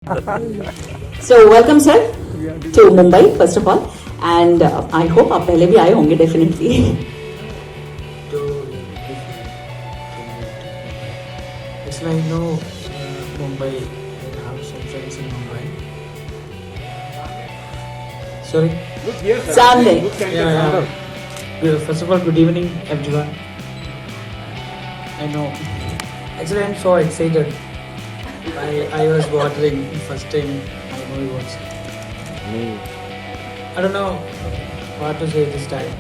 So welcome sir to Mumbai first of all, and I hope आप पहले भी आए होंगे definitely. To actually I know Mumbai. I have some friends in Mumbai. Sorry. सामने. Yeah. First of all, good evening everyone. I know. Actually, I'm so excited. I was watching first time my movie was. I don't know what to say this time.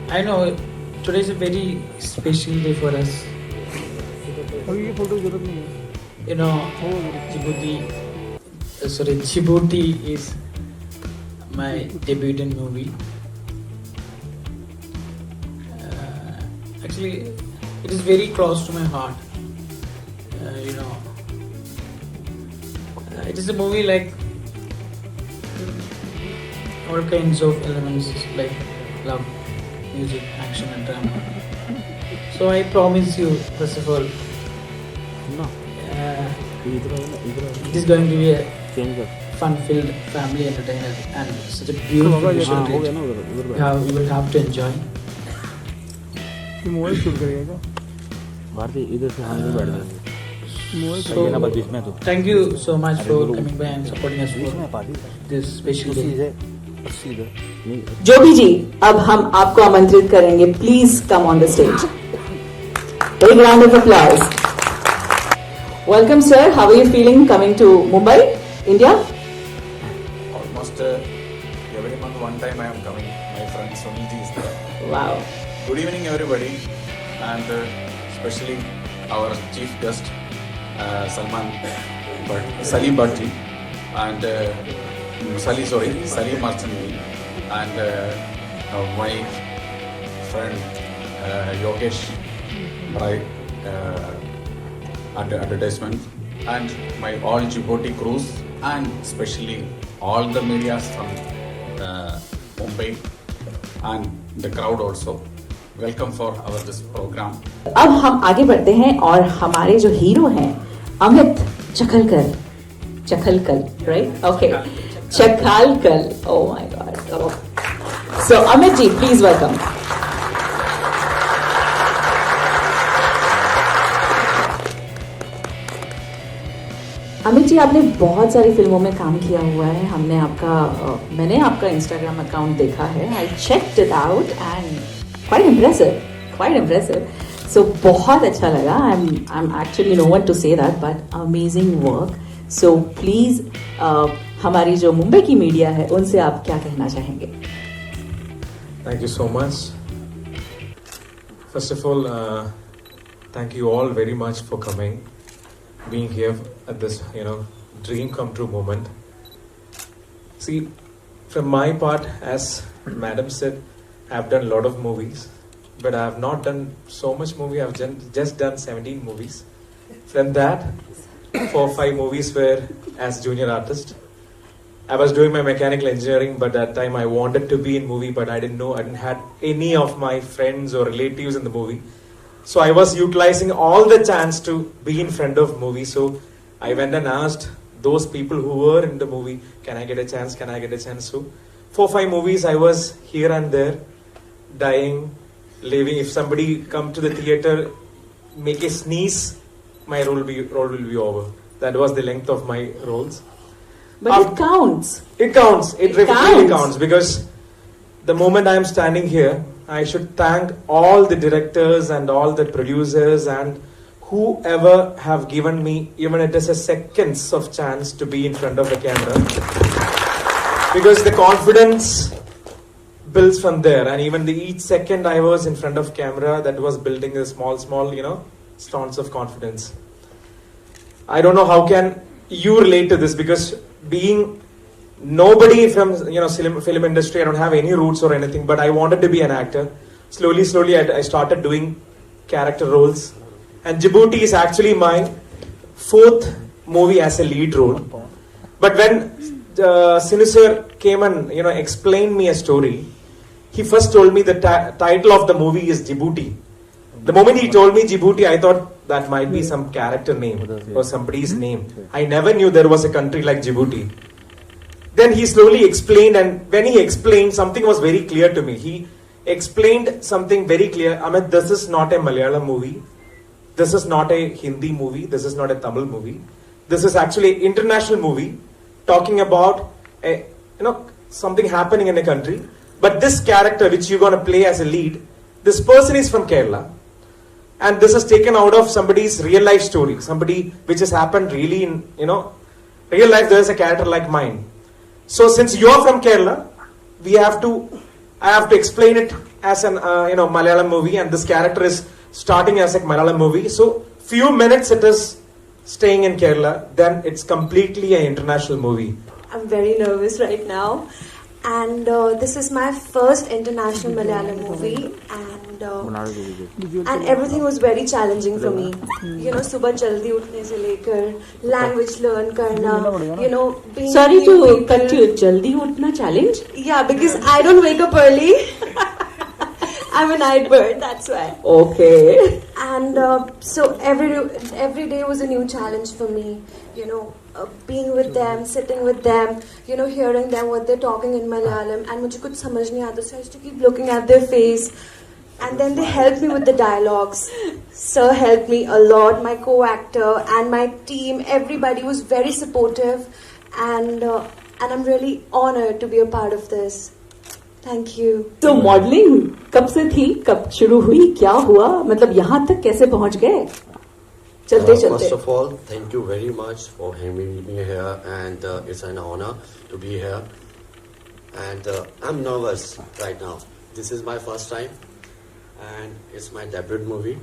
I know today is a very special day for us. You know, Djibouti is my debutant movie. Actually, it is very close to my heart. It is a movie like all kinds of elements like love, music, action and drama. So I promise you, first of all, it is going to be a fun-filled family entertainer and such a beautiful visual treat. You will have to enjoy. Bharti इधर से हम बैठ जाएंगे So, thank you so much for coming by and supporting us for this special day. जोबी जी, अब हम आपको आमंत्रित करेंगे. Please come on the stage. Big round of applause. Welcome sir. How are you feeling coming to Mumbai, India? Almost every month one time I am coming. My friend Sunil is there. Wow. Good evening everybody, and especially our chief guest Salim Bhatti and Salim Marchandi and my friend Yogesh right advertisement and my all Djibouti crews and especially all the medias from Mumbai and the crowd also. Welcome for our this programme. अब हम आगे बढ़ते हैं और हमारे जो hero हैं Amit Chakhalkar right okay Chakhalkar oh my god. So Amit ji please welcome. Amit ji, आपने बहुत सारी फिल्मों में काम किया हुआ है. मैंने आपका इंस्टाग्राम अकाउंट देखा है. I checked it out and quite impressive. So बहुत अच्छा लगा. I'm actually no one to say that, but amazing work. So please हमारी जो मुंबई की मीडिया है उनसे आप क्या कहना चाहेंगे? Thank you so much. First of all, thank you all very much for coming, being here at this dream come true moment. See, from my part, as Madam said, I've done a lot of movies, but I have not done so much movie. I've just done 17 movies. From that, 4 or 5 movies were as junior artist. I was doing my mechanical engineering, but that time I wanted to be in movie, but I didn't know. I didn't have any of my friends or relatives in the movie. So I was utilizing all the chance to be in front of movie. So I went and asked those people who were in the movie, can I get a chance? Can I get a chance? So 4 or 5 movies I was here and there, dying, living. If somebody come to the theater, make a sneeze, my role will be over. That was the length of my roles. But it counts. It counts. It really counts, because the moment I am standing here, I should thank all the directors and all the producers and whoever have given me, even it is a seconds of chance to be in front of the camera. Because the confidence builds from there, and even each second I was in front of camera, that was building a small stones of confidence. I don't know how can you relate to this, because being nobody from film industry, I don't have any roots or anything, but I wanted to be an actor. Slowly I started doing character roles, and Djibouti is actually my 4th movie as a lead role. But when Sinisir came and explained me a story, he first told me the title of the movie is Djibouti, The moment he told me Djibouti, I thought that might be some character name or somebody's name. I never knew there was a country like Djibouti. Then he slowly explained, and when he explained, something was very clear to me. He explained something very clear. Amit, this is not a Malayalam movie. This is not a Hindi movie. This is not a Tamil movie. This is actually an international movie talking about something happening in a country. But this character which you're going to play as a lead, this person is from Kerala. And this is taken out of somebody's real life story. Somebody which has happened really in, real life. There is a character like mine. So since you are from Kerala, I have to explain it as an Malayalam movie, and this character is starting as a Malayalam movie. So few minutes it is staying in Kerala, then it's completely an international movie. I'm very nervous right now, and this is my first international Malayalam movie, and everything was very challenging for me. सुबह जल्दी उठने से लेकर language learn करना, being Sorry with new to people. cut you. Jaldi utna challenge? Yeah, because I don't wake up early. I'm a night bird, that's why. Okay. And so every day was a new challenge for me. Being with them, sitting with them, hearing them what they're talking in Malayalam, and मुझे कुछ समझ नहीं आता, so I used to keep looking at their face, and then they helped me with the dialogues. Sir helped me a lot, my co-actor and my team, everybody was very supportive, and I'm really honored to be a part of this. Thank you. तो modelling कब से थी, कब शुरू हुई, क्या हुआ, मतलब यहाँ तक कैसे पहुँच गए? चलते First of all, thank you very much for having me here, and it's an honor to be here. And I'm nervous right now. This is my first time, and it's my debut movie.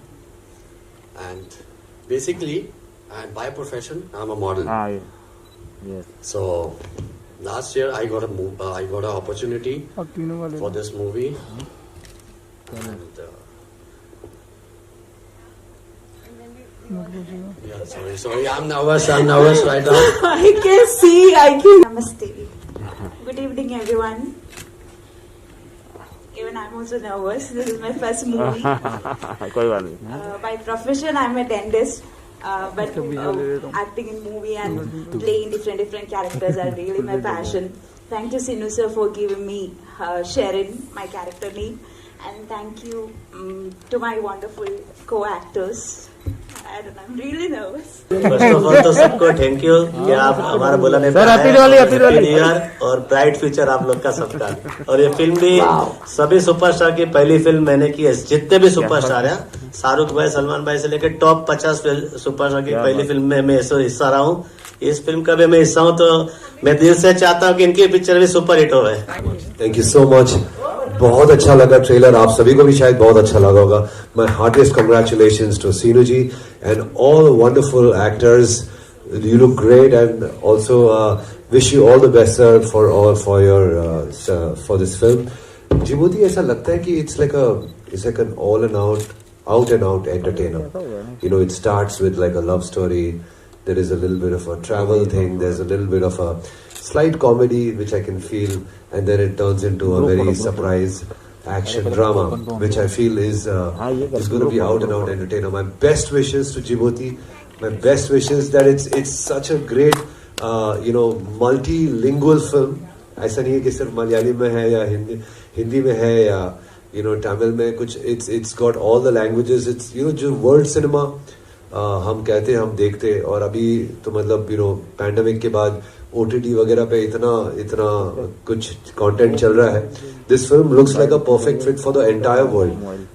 And basically, and by profession, I'm a model. Yes. So last year, I got an opportunity for this movie, and. Yeah, sorry. I'm nervous right now. I can see. Namaste. Good evening, everyone. Even I'm also nervous. This is my first movie. कोई बात नहीं. By profession, I'm a dentist. But acting in movie and playing different characters are really my passion. Thank you, Sinu sir, for giving me sharing my character name. And thank you to my wonderful co-actors. I'm really nervous. First of all तो सबको thank you कि आप हमारा बुलाने पे आए। Happy new year और bright future आप लोग का सबका। और ये फिल्म भी सभी सुपरस्टार की पहली फिल्म मैंने की है, जितने भी सुपरस्टार हैं, शाहरुख भाई, सलमान भाई से लेकर टॉप 50 सुपरस्टार की पहली फिल्म में मैं हिस्सा रहा हूँ। इस फिल्म का भी मैं हिस्सा हूँ, तो मैं दिल से चाहता हूँ कि इनकी पिक्चर भी सुपर हिट हो। थैंक यू सो मच, बहुत अच्छा लगा ट्रेलर, आप सभी को भी शायद बहुत अच्छा लगा होगा। My heartiest congratulations to Seenu ji and all wonderful actors, you look great and also wish you all the best sir for this film. Djibouti ऐसा लगता है कि it's like an all and out and out entertainer. It starts with like a love story. There is a little bit of a travel thing. There's a little bit of a slight comedy which I can feel, and then it turns into a very surprise action drama, which I feel is going to be out and out entertainer. My best wishes to Djibouti. My best wishes that it's such a great multilingual film. ऐसा नहीं है कि सिर्फ मलयाली में है या हिंदी में है या तमिल में कुछ. It's got all the languages. It's जो वर्ल्ड सिनेमा हम कहते हैं, हम देखते, और अभी तो मतलब पैंडेमिक के बाद OTT वगैरह पे इतना कुछ कंटेंट चल रहा है. This film looks like a perfect fit for the entire world,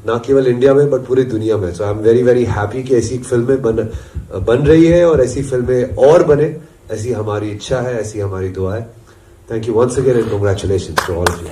ना केवल इंडिया में बट पूरी दुनिया में. So I am very very happy कि ऐसी फिल्में बन रही है और ऐसी फिल्में और बने, ऐसी हमारी इच्छा है, ऐसी हमारी दुआ है. Thank you once again and congratulations to all of you.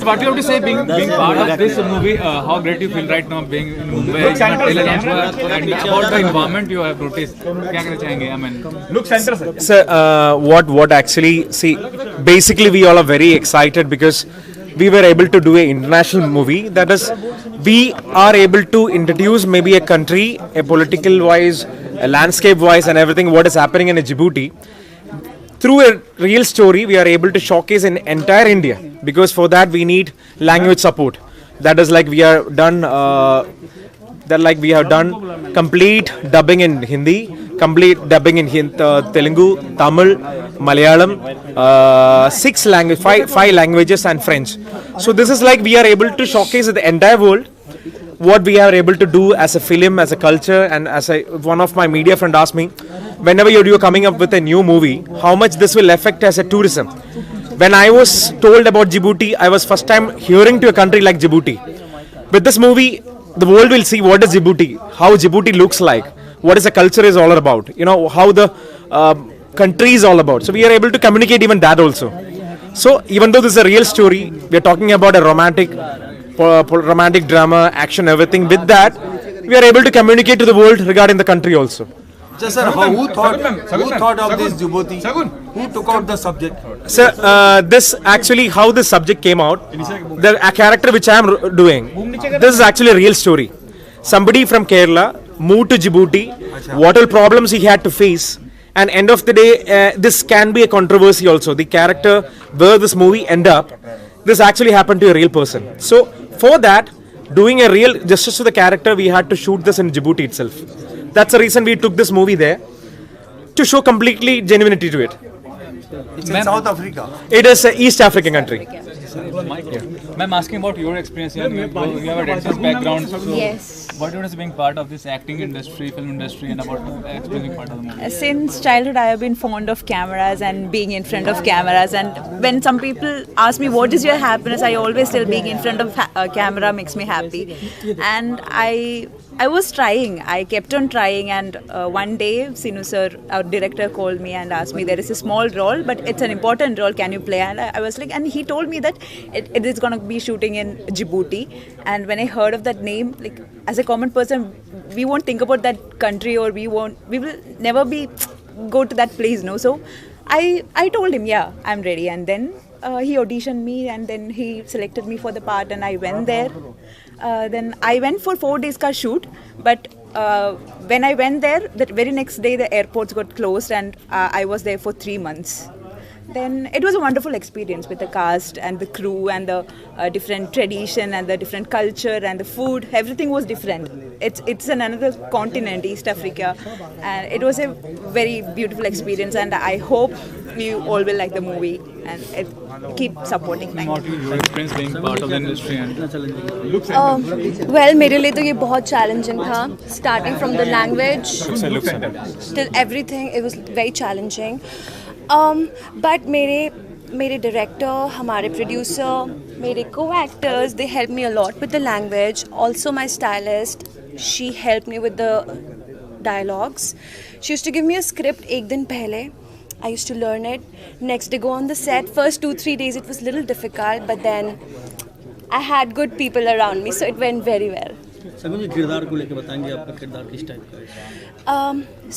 what you have to say being part of this movie? How great you feel right now being in Mumbai and about the environment you have noticed. क्या कहना चाहेंगे? I mean, look center sir. Sir, what actually see? Basically, we all are very excited because we were able to do an international movie. That is, we are able to introduce maybe a country, a political wise, a landscape wise, and everything. What is happening in Djibouti. Through a real story, we are able to showcase in entire India, because for that we need language support. That is like we have done complete dubbing in Hindi, complete dubbing in Telugu, Tamil, Malayalam, 5 languages and French. So this is like we are able to showcase the entire world what we are able to do as a film, as a culture, and one of my media friend asked me, whenever you're coming up with a new movie, how much this will affect as a tourism. When I was told about Djibouti, I was first time hearing to a country like Djibouti. With this movie, the world will see what is Djibouti, how Djibouti looks like, what is the culture is all about, how the country is all about. So we are able to communicate even that also. So even though this is a real story, we are talking about a romantic drama, action, everything. With that, we are able to communicate to the world regarding the country also. Just sir, who thought of this Djibouti? Who took out the subject? Sir, this actually how this subject came out. The character which I am doing, this is actually a real story. Somebody from Kerala moved to Djibouti. What all problems he had to face, and end of the day, this can be a controversy also. The character where this movie end up, this actually happened to a real person. So for that, doing a real justice to the character, we had to shoot this in Djibouti itself. That's the reason we took this movie there, to show completely genuinity to it. It's in South Africa. It is an East African country. I'm asking about your experience here. You have a dentist background. So Yes. What is being part of this acting industry, film industry, and about experiencing part of the movie? Since childhood, I have been fond of cameras and being in front of cameras. And when some people ask me what is your happiness, I always tell being in front of a camera makes me happy. And I was trying. I kept on trying, and one day Sinu sir, our director, called me and asked me, there is a small role, but it's an important role. Can you play? And I was like, and he told me that it is going to be shooting in Djibouti. And when I heard of that name, like as a common person, we won't think about that country, or we will never go to that place, no. So I told him, yeah, I'm ready. And then he auditioned me, and then he selected me for the part, and I went there. Then I went for 4 days ka shoot, but when I went there, the very next day the airports got closed, and I was there for 3 months. Then it was a wonderful experience with the cast and the crew and the different tradition and the different culture and the food. Everything was different. It's another continent, East Africa, and it was a very beautiful experience. And I hope you all will like the movie and keep supporting. Thank you. Your experience being part of the industry and Well, मेरे लिए तो ये बहुत challenging था. Starting from the language, till everything, it was very challenging. But मेरे director, हमारे producer, मेरे co-actors, they helped me a lot with the language. Also my stylist, she helped me with the dialogues. She used to give me a script एक दिन पहले. I used to learn it. Next day go on the set. First 2-3 days it was a little difficult, but then I had good people around me, so it went very well. सगुन जी किरदार को लेके बताएंगे आपका किरदार किस type का है?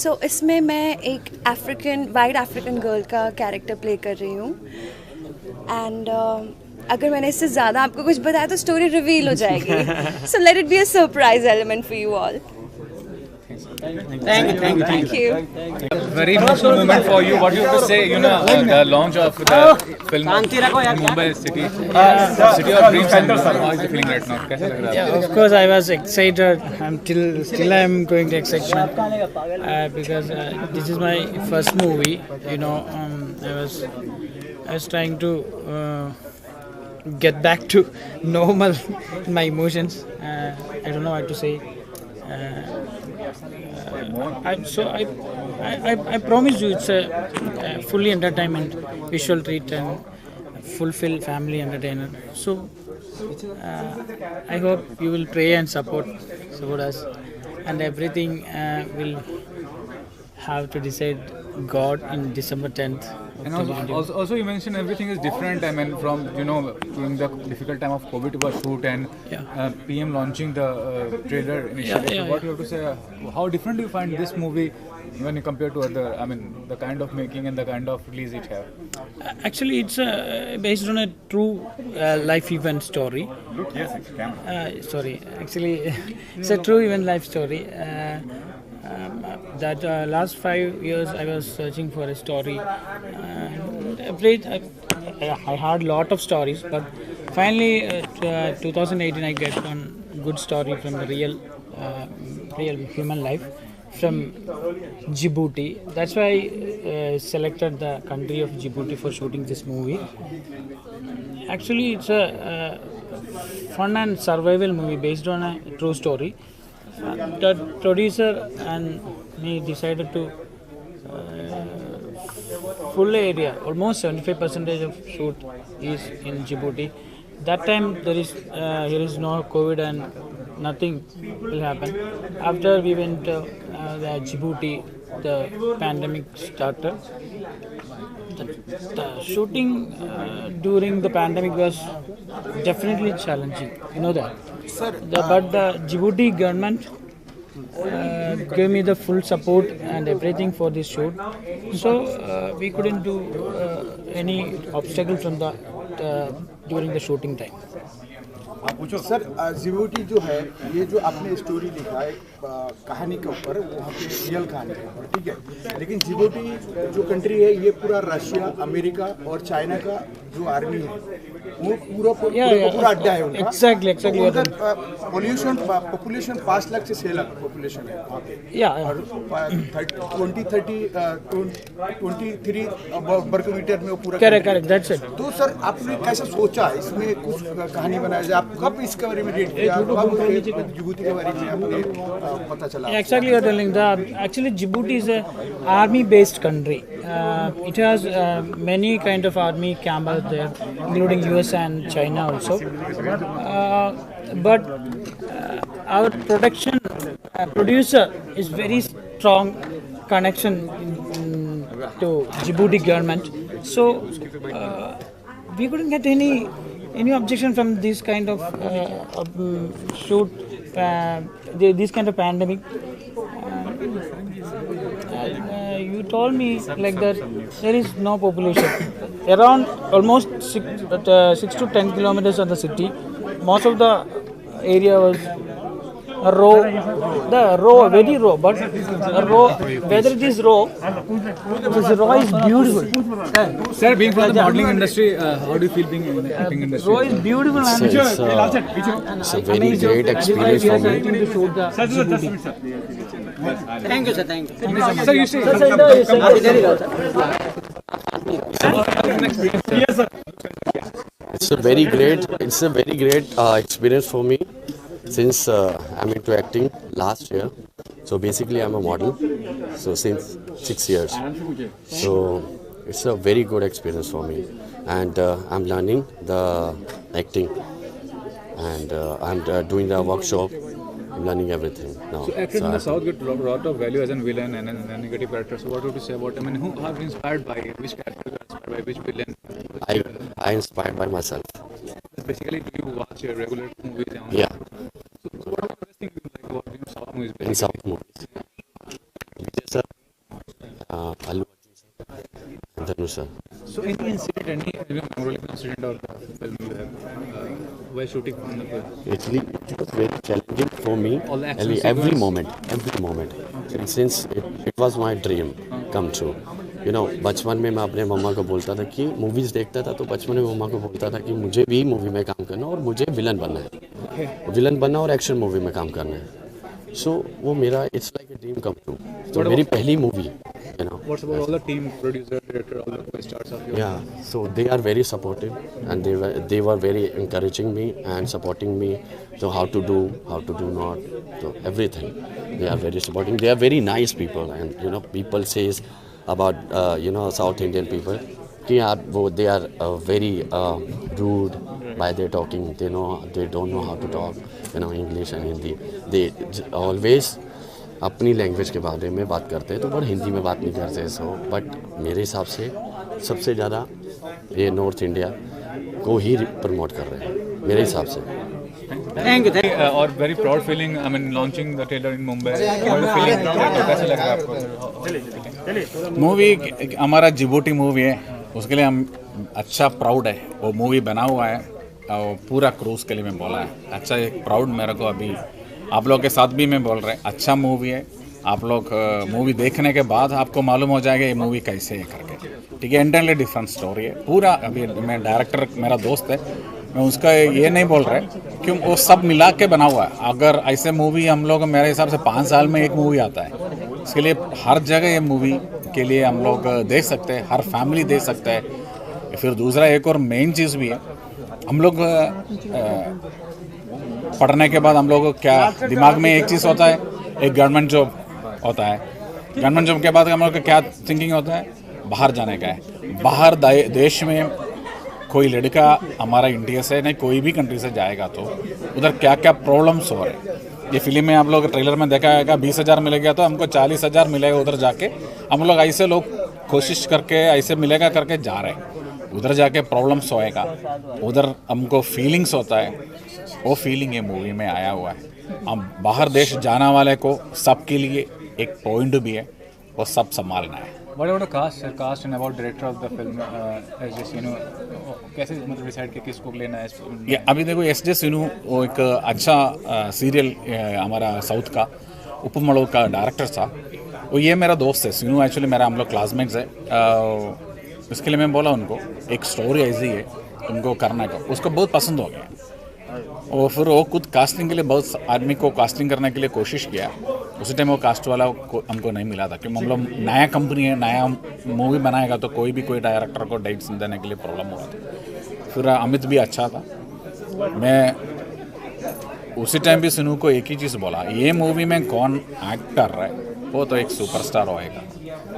So इसमें मैं एक वाइट अफ्रीकन गर्ल का कैरेक्टर प्ले कर रही हूँ. एंड अगर मैंने इससे ज़्यादा आपको कुछ बताया तो स्टोरी रिवील हो जाएगी. So let it be a surprise element for you all. Thank you. Very emotional moment for you. What you have to say? The launch of the film in Mumbai city of dreams. And how is the feeling right now? कैसा लग रहा है? Yeah, of course I was excited. Still I am going to excitement because this is my first movie. I was trying to get back to normal my emotions. I don't know what to say. I promise you it's a fully entertainment, visual treat and fulfill family entertainer. So I hope you will pray and support us, and everything will have to decide God in December 10th. And also you mentioned everything is different. I mean, from during the difficult time of COVID to a shoot and PM launching the trailer initially. So what you have to say? How different do you find this movie when you compare to other? I mean, the kind of making and the kind of release it have. Actually, it's based on a true life event story. Yes, it's camera. Sorry, actually, it's a true event life story. That last 5 years I was searching for a story. I heard lot of stories, but finally 2018 I get one good story from the real human life from Djibouti. That's why I selected the country of Djibouti for shooting this movie. Actually, it's a fun and survival movie based on a true story. The producer and me decided to full area, almost 75% of shoot is in Djibouti. That time here is no COVID and nothing will happen. After we went to the Djibouti, the pandemic started. The shooting during the pandemic was definitely challenging. You know that. But the Djibouti government gave me the full support and everything for this shoot. So we couldn't do any obstacle from during the shooting time. Sir Djibouti जो है ये जो आपने story लिखा है कहानी के ऊपर वहाँ पे रियल कहानी के ऊपर ठीक है लेकिन जिबूटी जो कंट्री है ये पूरा रशिया अमेरिका और चाइना का जो आर्मी है वो पूरा अड्डा है उनका एग्जैक्टली पॉपुलेशन 5 लाख से 6 लाख पॉपुलेशन है वहाँ पे और 23 वर्ग मीटर में वो पूरा करेक्ट दैट्स इट तो सर आपने कैसे सोचा इसमें कुछ कहानी बनाया जाए आप कब इसके बारे में रेड किया कब जिबूती के बारे में आपने पता चला Exactly, you're telling that actually Djibouti is a army-based country. It has many kind of army camps there, including US and China also. But our producer is very strong connection to Djibouti government. So we couldn't get any objection from this kind of shoot. This kind of pandemic. You told me like that there is no population around almost 6 to 10 kilometers of the city. Most of the area was very raw, but whether it is raw, this raw is beautiful. Sir, being from the modeling industry, how do you feel being in the acting industry? Raw is beautiful. It's a very great experience for me. Thank you, sir. Thank you. Sir, you say. It's a very great experience for me. Since I'm into acting last year, so basically I'm a model, so since 6 years, so it's a very good experience for me, and I'm learning the acting, and I'm doing the workshop, I'm learning everything now. So actors in the South get a lot of value as a villain and a negative character, so what would you say about, I mean, who are you inspired by, which character you are inspired by, which villain? I inspired by myself. Basically, do you watch your regular movies? Yeah. So what are the best thing you like about South movies? In South movies. Vijay sir, Allu Arjun sir, and Dhanush sir. So any incident, any memorable incident or film you have while shooting on the film? Actually, it was very challenging for me. Every moment. Since it was my dream come true. You know, बचपन में मैं अपने मम्मा को बोलता था कि movies देखता था तो बचपन में मम्मा को बोलता था कि मुझे भी मूवी में काम करना और मुझे विलन बनना और एक्शन मूवी में काम करना है. सो वो मेरा it's like a dream come true. तो मेरी पहली movie, you know. What's about all the team, producer, director, all the co-stars of yours? Yeah, so they are very supportive and they were very encouraging me and supporting me. So how to do not, so everything. They are very supporting. They are very nice people, and you know, people says about South Indian people कि यार they are very rude by their talking. They don't know how to talk, English and Hindi. They always अपनी language के बारे में बात करते हैं तो बड़ा हिंदी में बात नहीं करते सो, बट मेरे हिसाब से सबसे ज़्यादा ये नॉर्थ इंडिया को ही प्रमोट कर रहे हैं मेरे हिसाब से। Thank you. और very proud feeling, I mean launching the trailer in Mumbai, feeling कैसे लग रहा है आपको? मूवी हमारा जिबूटी मूवी है, उसके लिए हम अच्छा प्राउड है। वो मूवी बना हुआ है और पूरा क्रूज के लिए मैं बोला है, अच्छा एक प्राउड मेरे को अभी आप लोग के साथ भी मैं बोल रहा है, अच्छा मूवी है। आप लोग मूवी देखने के बाद आपको मालूम हो जाएगा ये मूवी कैसे है करके, ठीक है। एंटायरली डिफरेंट स्टोरी है पूरा। अभी मैं डायरेक्टर मेरा दोस्त है, मैं उसका ये नहीं बोल रहा क्यों, वो सब मिला के बना हुआ है। अगर ऐसे मूवी हम लोग मेरे हिसाब से 5 साल में एक मूवी आता है, इसके लिए हर जगह ये मूवी के लिए हम लोग देख सकते हैं, हर फैमिली देख सकता है। फिर दूसरा एक और मेन चीज़ भी है, हम लोग पढ़ने के बाद हम लोग क्या दिमाग में एक चीज़ होता है, एक गवर्नमेंट जॉब होता है। गवर्नमेंट जॉब के बाद हम लोग का क्या थिंकिंग होता है, बाहर जाने का है। बाहर देश में कोई लड़का हमारा इंडिया से नहीं कोई भी कंट्री से जाएगा तो उधर क्या क्या प्रॉब्लम्स हो रहे हैं। ये फिल्म में आप लोग ट्रेलर में देखा है 20,000 मिलेगा तो हमको 40,000 मिलेगा उधर जाके। हम लोग ऐसे लोग कोशिश करके ऐसे मिलेगा करके जा रहे हैं, उधर जाके प्रॉब्लम्स होएगा, उधर हमको फीलिंग्स होता है, वो फीलिंग ये मूवी में आया हुआ है। हम बाहर देश जाने वाले को सबके लिए एक पॉइंट भी है, वो सब संभालना है। What about the cast and about director of the film? S जे कैसे मतलब डिसाइड किया किसको लेना है? ये अभी देखो एस.जे. सिनू वो एक अच्छा सीरियल हमारा साउथ का उपमड़ो का डायरेक्टर था। वो ये मेरा दोस्त है सिनू, एक्चुअली मेरा हम लोग क्लासमेट्स है। इसके लिए मैं बोला उनको एक स्टोरी ऐसी है उनको करने का, उसको बहुत पसंद हो गया। और फिर वो खुद कास्टिंग के लिए बहुत आदमी को कास्टिंग करने के लिए कोशिश किया, उसी टाइम वो कास्ट वाला को हमको नहीं मिला था, क्योंकि हम लोग नया कंपनी है, नया मूवी बनाएगा तो कोई भी कोई डायरेक्टर को डेट्स देने के लिए प्रॉब्लम हुआ था। फिर अमित भी अच्छा था। मैं उसी टाइम भी सिनू को एक ही चीज़ बोला, ये मूवी में कौन एक्ट कर रहा है वो तो एक सुपरस्टार होएगा।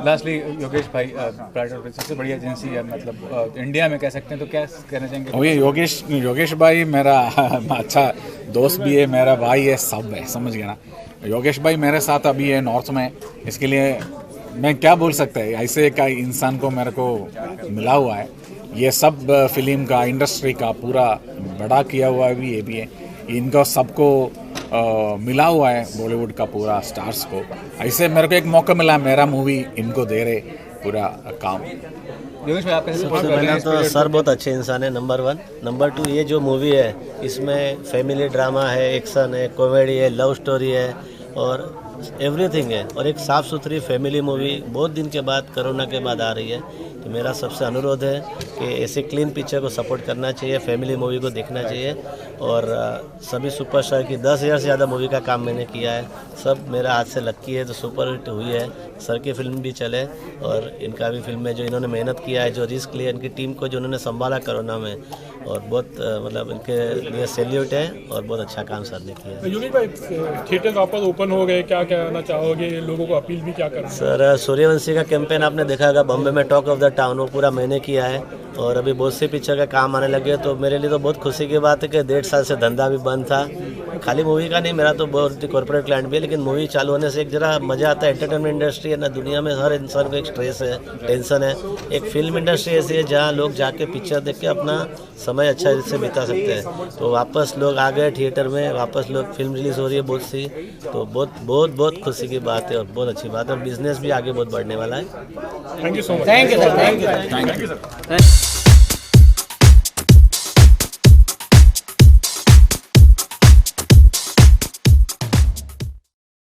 लास्टली योगेश भाई, प्राइड ऑफ सबसे बड़ी एजेंसी है मतलब इंडिया में कह सकते हैं, तो क्या कहना चाहेंगे? ये योगेश भाई मेरा अच्छा दोस्त भी है, मेरा भाई है, सब है, समझ गया ना। योगेश भाई मेरे साथ अभी है नॉर्थ में, इसके लिए मैं क्या बोल सकता है, ऐसे एक इंसान को मेरे को मिला हुआ है। ये सब फिल्म का इंडस्ट्री का पूरा बड़ा किया हुआ है भी, ये भी है, इनको सबको मिला हुआ है बॉलीवुड का पूरा स्टार्स को। ऐसे मेरे को एक मौका मिला, मेरा मूवी इनको दे रहे पूरा काम। सबसे पहले तो सर बहुत अच्छे इंसान है, नंबर 1। नंबर 2 ये जो मूवी है इसमें फैमिली ड्रामा है, एक्शन है, कॉमेडी है, लव स्टोरी है और एवरीथिंग है, और एक साफ़ सुथरी फैमिली मूवी बहुत दिन के बाद कोरोना के बाद आ रही है। तो मेरा सबसे अनुरोध है कि ऐसे क्लीन पिक्चर को सपोर्ट करना चाहिए, फैमिली मूवी को देखना चाहिए। और सभी सुपरस्टार की 10,000 से ज़्यादा मूवी का काम मैंने किया है, सब मेरा हाथ से लक्की है, तो सुपर हिट हुई है। सर की फिल्म भी चले और इनका भी फिल्म में जो इन्होंने मेहनत किया है, जो रिस्क लिया, इनकी टीम को जो उन्होंने संभाला कोरोना में, और बहुत मतलब इनके लिए सैल्यूट है और बहुत अच्छा काम सर ने किया। योगेश भाई, थिएटर वापस ओपन हो गए, क्या कहना चाहोगे, लोगों को अपील भी क्या करना? सर सूर्यवंशी का कैंपेन आपने देखा होगा, बॉम्बे में टॉक ऑफ द टाउन, वो पूरा मैंने किया है और अभी बहुत सी पिक्चर का काम आने लगे, तो मेरे लिए तो बहुत खुशी की बात है कि 1.5 साल से धंधा भी बंद था, खाली मूवी का नहीं, मेरा तो बहुत कॉर्पोरेट क्लाइंट भी है, लेकिन मूवी चालू होने से एक जरा मज़ा आता है। एंटरटेनमेंट इंडस्ट्री है ना, दुनिया में हर इंसान को एक स्ट्रेस है, टेंशन है। एक फिल्म इंडस्ट्री ऐसी है जहाँ लोग जाके पिक्चर देख के अपना समय अच्छा से बिता सकते हैं। तो वापस लोग आ गए थिएटर में, वापस लोग फिल्म रिलीज़ हो रही है बहुत सी, तो बहुत खुशी की बात है और बहुत अच्छी बात है, और बिजनेस भी आगे बहुत बढ़ने वाला है। Thank you so much. Thank you sir.